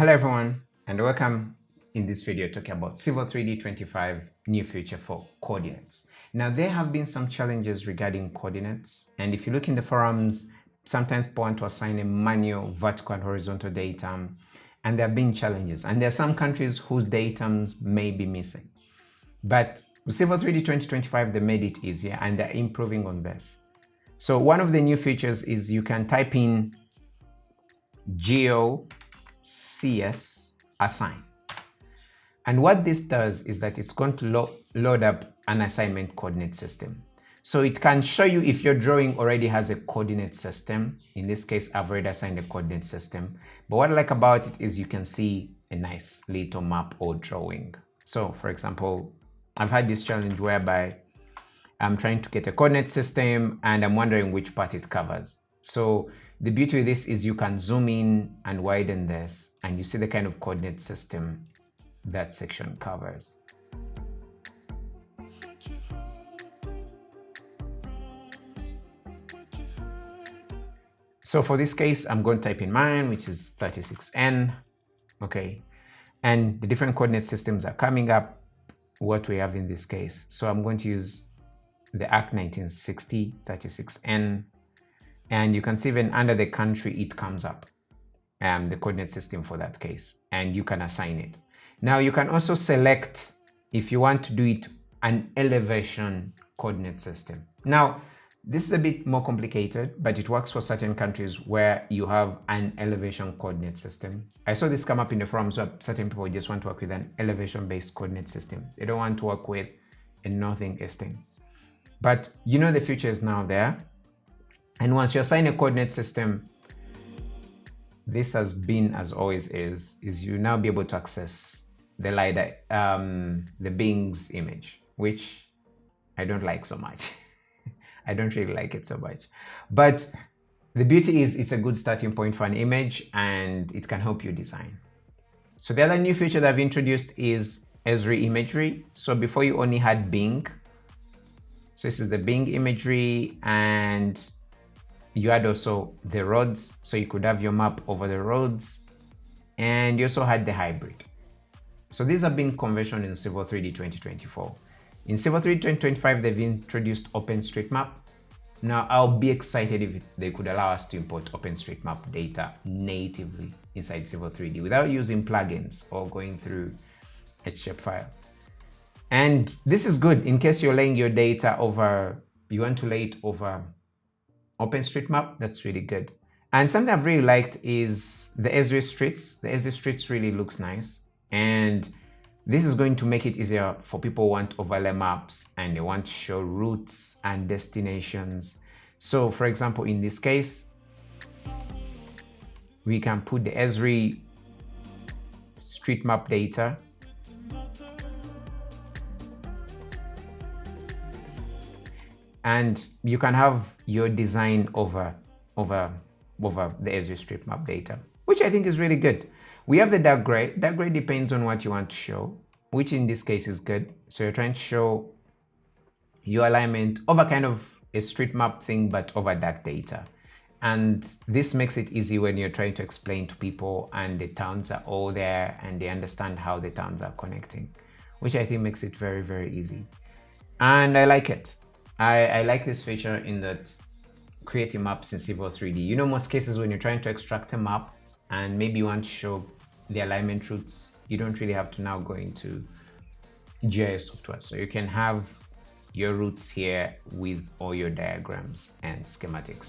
Hello everyone, and welcome in this video talking about Civil 3D 25 new feature for coordinates. Now there have been some challenges regarding coordinates, and if you look in the forums, sometimes people want to assign a manual vertical and horizontal datum, and there have been challenges, and there are some countries whose datums may be missing. But with Civil 3D 2025 they made it easier and they're improving on this. So one of the new features is you can type in Geo CS assign, and what this does is that it's going to load up an assignment coordinate system. So it can show you if your drawing already has a coordinate system. In this case, I've already assigned a coordinate system, but what I like about it is you can see a nice little map or drawing. So for example, I've had this challenge whereby I'm trying to get a coordinate system and I'm wondering which part it covers. So the beauty of this is you can zoom in and widen this and you see the kind of coordinate system that section covers. So for this case, I'm going to type in mine, which is 36N. Okay. And the different coordinate systems are coming up, what we have in this case. So I'm going to use the ARC 1960 36N. And you can see even under the country, it comes up, the coordinate system for that case, and you can assign it. Now you can also select if you want to do it an elevation coordinate system. Now, this is a bit more complicated, but it works for certain countries where you have an elevation coordinate system. I saw this come up in the forums where certain people just want to work with an elevation-based coordinate system. They don't want to work with a northing easting. But you know the future is now there. And once you assign a coordinate system, this has been, as always is you now be able to access the LiDAR, the Bing's image, which I don't like so much. I don't really like it so much. But the beauty is it's a good starting point for an image and it can help you design. So the other new feature that I've introduced is Esri imagery. So before you only had Bing. So this is the Bing imagery, and you had also the roads, so you could have your map over the roads, and you also had the hybrid. So these have been conversion in Civil 3D 2024. In Civil 3D 2025, they've introduced OpenStreetMap. Now, I'll be excited if they could allow us to import OpenStreetMap data natively inside Civil 3D without using plugins or going through a shapefile. And this is good in case you're laying your data over, you want to lay it over OpenStreetMap. That's really good. And something I've really liked is the Esri Streets. The Esri Streets really looks nice, and this is going to make it easier for people who want overlay maps and they want to show routes and destinations. So for example, in this case, we can put the Esri street map data, and you can have your design over the Esri street map data, which I think is really good. We have the dark gray. Dark gray depends on what you want to show, which in this case is good. So you're trying to show your alignment over kind of a street map thing, but over dark data. And this makes it easy when you're trying to explain to people and the towns are all there and they understand how the towns are connecting, which I think makes it very, very easy. And I like it. I like this feature in that creating maps in Civil 3D. You know, most cases when you're trying to extract a map and maybe you want to show the alignment routes, you don't really have to now go into GIS software. So you can have your routes here with all your diagrams and schematics.